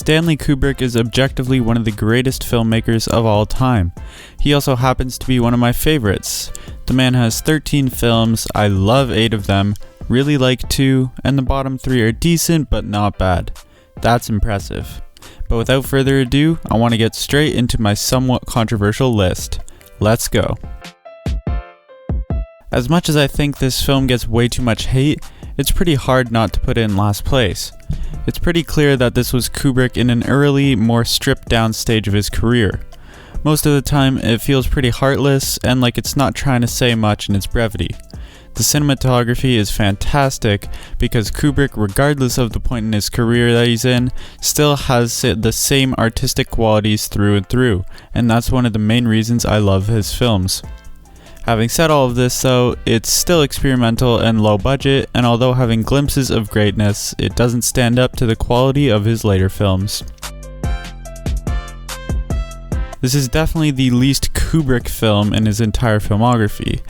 Stanley Kubrick is objectively one of the greatest filmmakers of all time. He also happens to be one of my favorites. The man has 13 films, I love 8 of them, really like 2, and the bottom 3 are decent but not bad. That's impressive. But without further ado, I want to get straight into my somewhat controversial list. Let's go. As much as I think this film gets way too much hate, it's pretty hard not to put it in last place. It's pretty clear that this was Kubrick in an early, more stripped down stage of his career. Most of the time, it feels pretty heartless and like it's not trying to say much in its brevity. The cinematography is fantastic because Kubrick, regardless of the point in his career that he's in, still has the same artistic qualities through and through, and that's one of the main reasons I love his films. Having said all of this though, it's still experimental and low budget, and although having glimpses of greatness, it doesn't stand up to the quality of his later films. This is definitely the least Kubrick film in his entire filmography.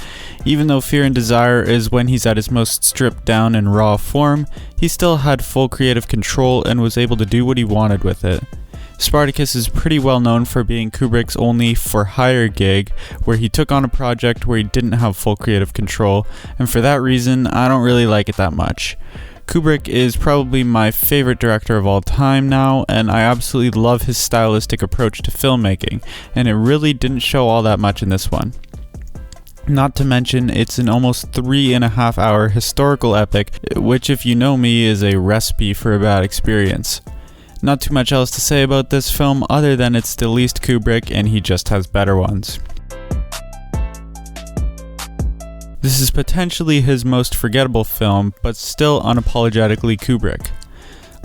Even though Fear and Desire is when he's at his most stripped down and raw form, he still had full creative control and was able to do what he wanted with it. Spartacus is pretty well known for being Kubrick's only for-hire gig, where he took on a project where he didn't have full creative control, and for that reason, I don't really like it that much. Kubrick is probably my favorite director of all time now, and I absolutely love his stylistic approach to filmmaking, and it really didn't show all that much in this one. Not to mention, it's an almost 3.5 hour historical epic, which if you know me is a recipe for a bad experience. Not too much else to say about this film other than it's the least Kubrick and he just has better ones. This is potentially his most forgettable film, but still unapologetically Kubrick.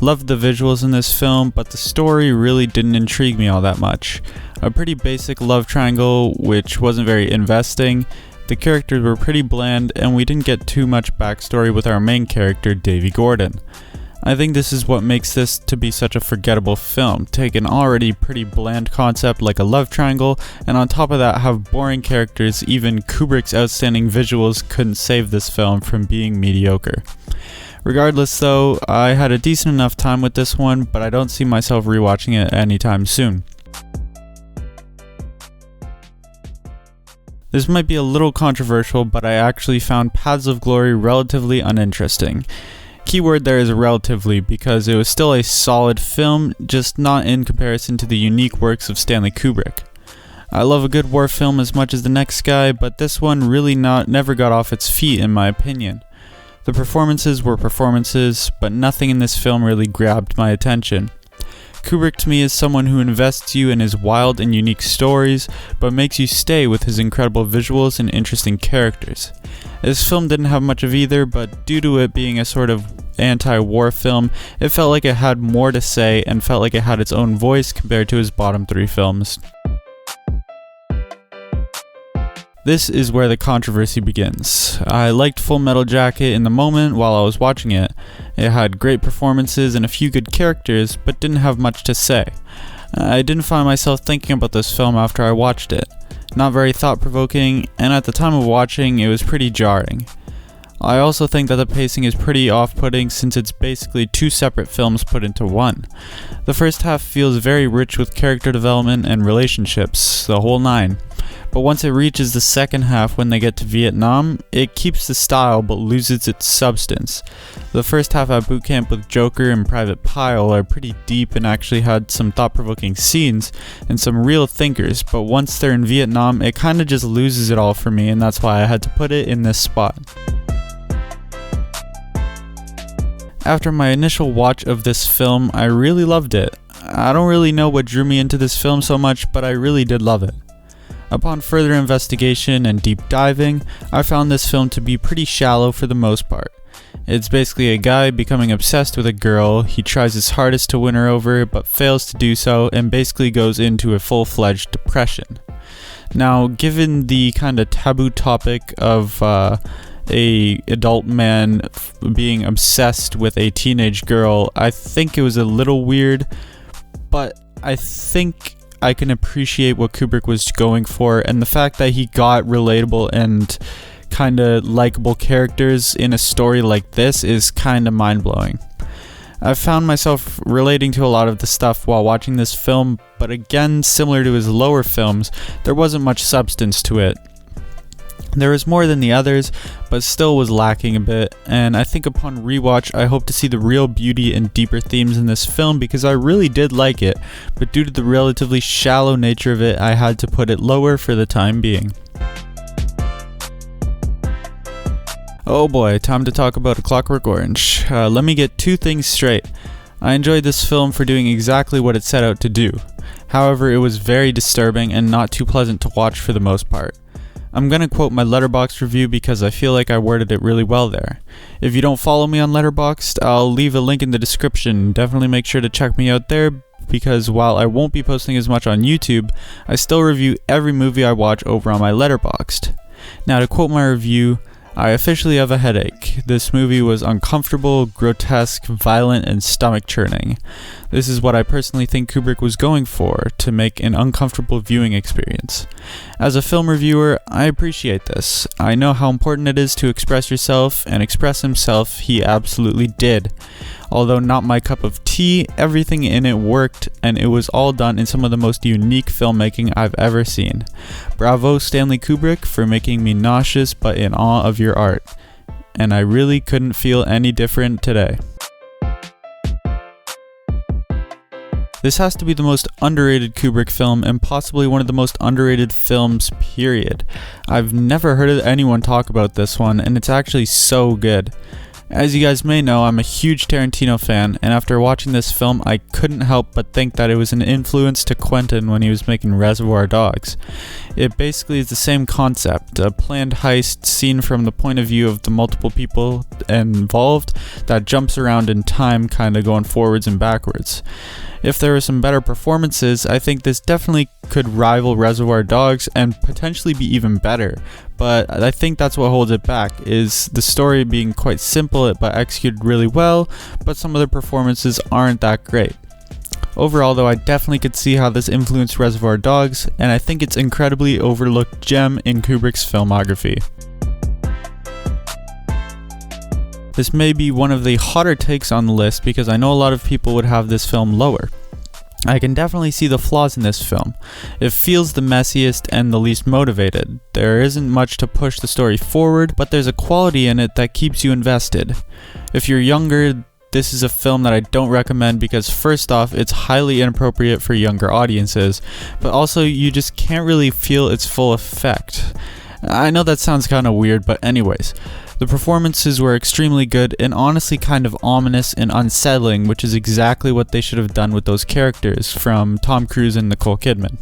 Loved the visuals in this film, but the story really didn't intrigue me all that much. A pretty basic love triangle, which wasn't very investing. The characters were pretty bland, and we didn't get too much backstory with our main character, Davy Gordon. I think this is what makes this to be such a forgettable film. Take an already pretty bland concept like a love triangle, and on top of that have boring characters. Even Kubrick's outstanding visuals couldn't save this film from being mediocre. Regardless though, I had a decent enough time with this one, but I don't see myself rewatching it anytime soon. This might be a little controversial, but I actually found Paths of Glory relatively uninteresting. Keyword there is relatively, because it was still a solid film, just not in comparison to the unique works of Stanley Kubrick. I love a good war film as much as the next guy, but this one really never got off its feet in my opinion. The performances were performances, but nothing in this film really grabbed my attention. Kubrick to me is someone who invests you in his wild and unique stories, but makes you stay with his incredible visuals and interesting characters. This film didn't have much of either, but due to it being a sort of anti-war film, it felt like it had more to say and felt like it had its own voice compared to his bottom 3 films. This is where the controversy begins. I liked Full Metal Jacket in the moment while I was watching it. It had great performances and a few good characters, but didn't have much to say. I didn't find myself thinking about this film after I watched it. Not very thought-provoking, and at the time of watching, it was pretty jarring. I also think that the pacing is pretty off-putting since it's basically 2 separate films put into one. The first half feels very rich with character development and relationships, the whole 9. But once it reaches the second half when they get to Vietnam, it keeps the style but loses its substance. The first half at boot camp with Joker and Private Pile are pretty deep and actually had some thought-provoking scenes and some real thinkers, but once they're in Vietnam, it kinda just loses it all for me, and that's why I had to put it in this spot. After my initial watch of this film, I really loved it. I don't really know what drew me into this film so much, but I really did love it. Upon further investigation and deep diving, I found this film to be pretty shallow for the most part. It's basically a guy becoming obsessed with a girl. He tries his hardest to win her over, but fails to do so, and basically goes into a full-fledged depression. Now, given the kind of taboo topic of a adult man being obsessed with a teenage girl, I think it was a little weird, but I think I can appreciate what Kubrick was going for, and the fact that he got relatable and kind of likable characters in a story like this is kind of mind-blowing. I found myself relating to a lot of the stuff while watching this film, but again, similar to his lower films, there wasn't much substance to it. There was more than the others, but still was lacking a bit, and I think upon rewatch I hope to see the real beauty and deeper themes in this film because I really did like it, but due to the relatively shallow nature of it, I had to put it lower for the time being. Oh boy, time to talk about A Clockwork Orange. Let me get two things straight. I enjoyed this film for doing exactly what it set out to do. However, it was very disturbing and not too pleasant to watch for the most part. I'm gonna quote my Letterboxd review because I feel like I worded it really well there. If you don't follow me on Letterboxd, I'll leave a link in the description. Definitely make sure to check me out there because while I won't be posting as much on YouTube, I still review every movie I watch over on my Letterboxd. Now to quote my review, I officially have a headache. This movie was uncomfortable, grotesque, violent, and stomach-churning. This is what I personally think Kubrick was going for, to make an uncomfortable viewing experience. As a film reviewer, I appreciate this. I know how important it is to express yourself, and express himself he absolutely did. Although not my cup of tea, everything in it worked, and it was all done in some of the most unique filmmaking I've ever seen. Bravo Stanley Kubrick for making me nauseous but in awe of your art. And I really couldn't feel any different today. This has to be the most underrated Kubrick film and possibly one of the most underrated films, period. I've never heard anyone talk about this one, and it's actually so good. As you guys may know, I'm a huge Tarantino fan, and after watching this film, I couldn't help but think that it was an influence to Quentin when he was making Reservoir Dogs. It basically is the same concept, a planned heist seen from the point of view of the multiple people involved that jumps around in time, kinda going forwards and backwards. If there were some better performances, I think this definitely could rival Reservoir Dogs and potentially be even better. But I think that's what holds it back, is the story being quite simple but executed really well, but some of the performances aren't that great. Overall though, I definitely could see how this influenced Reservoir Dogs, and I think it's an incredibly overlooked gem in Kubrick's filmography. This may be one of the hotter takes on the list because I know a lot of people would have this film lower. I can definitely see the flaws in this film. It feels the messiest and the least motivated. There isn't much to push the story forward, but there's a quality in it that keeps you invested. If you're younger, this is a film that I don't recommend because first off, it's highly inappropriate for younger audiences, but also you just can't really feel its full effect. I know that sounds kind of weird, but anyways. The performances were extremely good and honestly kind of ominous and unsettling, which is exactly what they should have done with those characters from Tom Cruise and Nicole Kidman.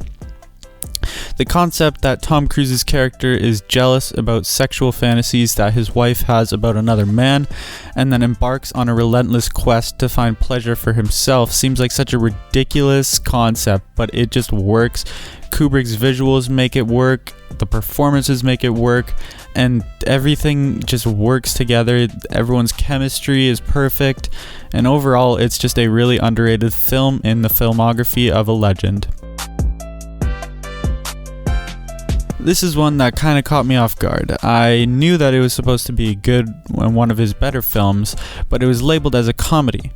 The concept that Tom Cruise's character is jealous about sexual fantasies that his wife has about another man and then embarks on a relentless quest to find pleasure for himself seems like such a ridiculous concept, but it just works. Kubrick's visuals make it work, the performances make it work, and everything just works together. Everyone's chemistry is perfect, and overall it's just a really underrated film in the filmography of a legend. This is one that kind of caught me off guard. I knew that it was supposed to be good and one of his better films, but it was labeled as a comedy.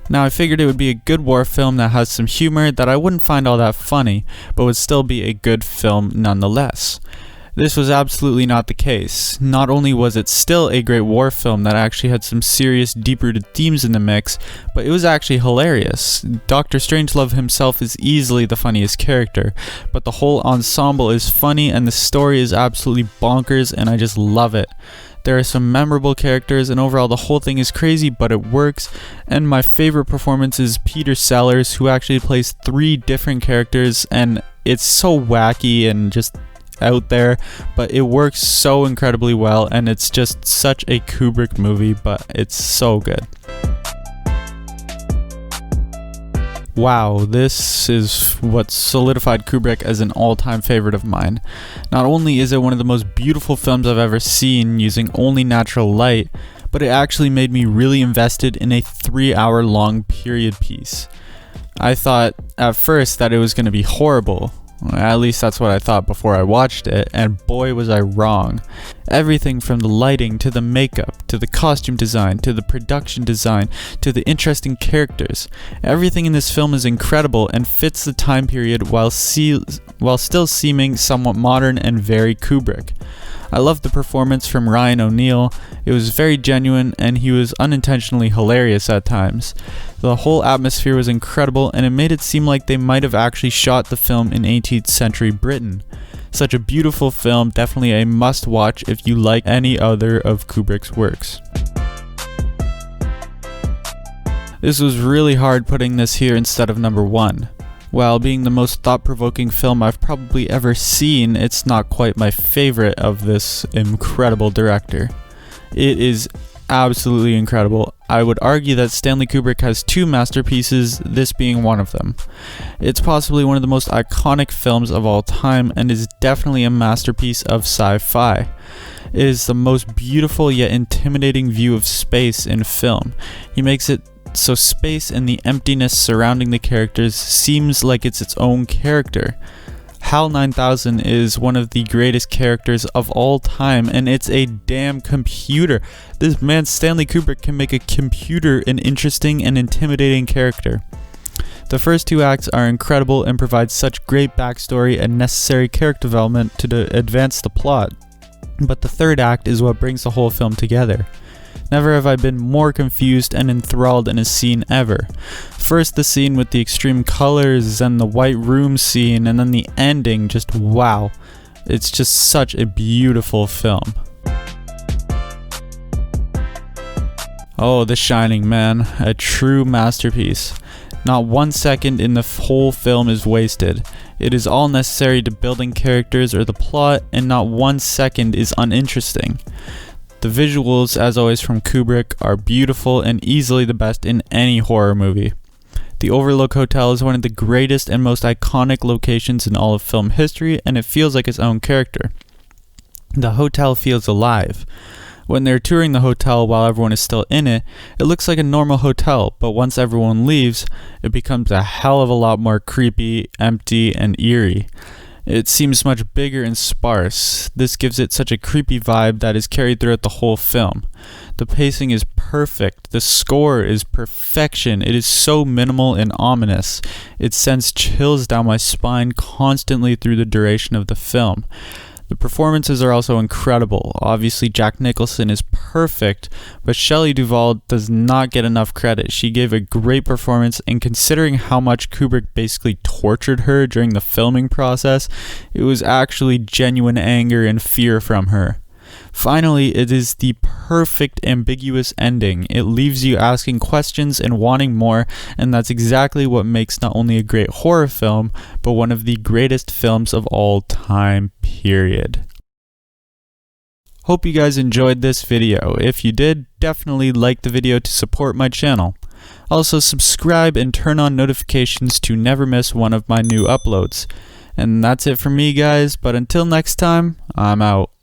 Now I figured it would be a good war film that has some humor that I wouldn't find all that funny, but would still be a good film nonetheless. This was absolutely not the case. Not only was it still a great war film that actually had some serious, deep-rooted themes in the mix, but it was actually hilarious. Dr. Strangelove himself is easily the funniest character, but the whole ensemble is funny and the story is absolutely bonkers and I just love it. There are some memorable characters and overall the whole thing is crazy, but it works. And my favorite performance is Peter Sellers, who actually plays 3 different characters, and it's so wacky and just out there, but it works so incredibly well, and it's just such a Kubrick movie, but it's so good. Wow, this is what solidified Kubrick as an all-time favorite of mine. Not only is it one of the most beautiful films I've ever seen using only natural light, but it actually made me really invested in a 3-hour long period piece. I thought at first that it was going to be horrible, At least that's what I thought before I watched it, and boy was I wrong. Everything from the lighting, to the makeup, to the costume design, to the production design, to the interesting characters. Everything in this film is incredible and fits the time period while still seeming somewhat modern and very Kubrick. I loved the performance from Ryan O'Neal. It was very genuine and he was unintentionally hilarious at times. The whole atmosphere was incredible and it made it seem like they might have actually shot the film in 18th century Britain. Such a beautiful film, definitely a must watch if you like any other of Kubrick's works. This was really hard putting this here instead of number 1. While being the most thought-provoking film I've probably ever seen, it's not quite my favorite of this incredible director. It is absolutely incredible. I would argue that Stanley Kubrick has 2 masterpieces, this being one of them. It's possibly one of the most iconic films of all time and is definitely a masterpiece of sci-fi. It is the most beautiful yet intimidating view of space in film. He makes it so space and the emptiness surrounding the characters seems like it's its own character. HAL 9000 is one of the greatest characters of all time, and it's a damn computer. This man Stanley Kubrick can make a computer an interesting and intimidating character. The first 2 acts are incredible and provide such great backstory and necessary character development to advance the plot, but the 3rd act is what brings the whole film together. Never have I been more confused and enthralled in a scene ever. First the scene with the extreme colors, then the white room scene, and then the ending, just wow. It's just such a beautiful film. Oh, The Shining, man. A true masterpiece. Not 1 second in the whole film is wasted. It is all necessary to building characters or the plot, and not 1 second is uninteresting. The visuals, as always from Kubrick, are beautiful and easily the best in any horror movie. The Overlook Hotel is one of the greatest and most iconic locations in all of film history, and it feels like its own character. The hotel feels alive. When they're touring the hotel while everyone is still in it, it looks like a normal hotel, but once everyone leaves, it becomes a hell of a lot more creepy, empty, and eerie. It seems much bigger and sparse. This gives it such a creepy vibe that is carried throughout the whole film. The pacing is perfect. The score is perfection. It is so minimal and ominous. It sends chills down my spine constantly through the duration of the film. The performances are also incredible. Obviously, Jack Nicholson is perfect, but Shelley Duvall does not get enough credit. She gave a great performance, and considering how much Kubrick basically tortured her during the filming process, it was actually genuine anger and fear from her. Finally, it is the perfect ambiguous ending. It leaves you asking questions and wanting more, and that's exactly what makes not only a great horror film, but one of the greatest films of all time, period. Hope you guys enjoyed this video. If you did, definitely like the video to support my channel. Also subscribe and turn on notifications to never miss one of my new uploads. And that's it for me guys, but until next time, I'm out.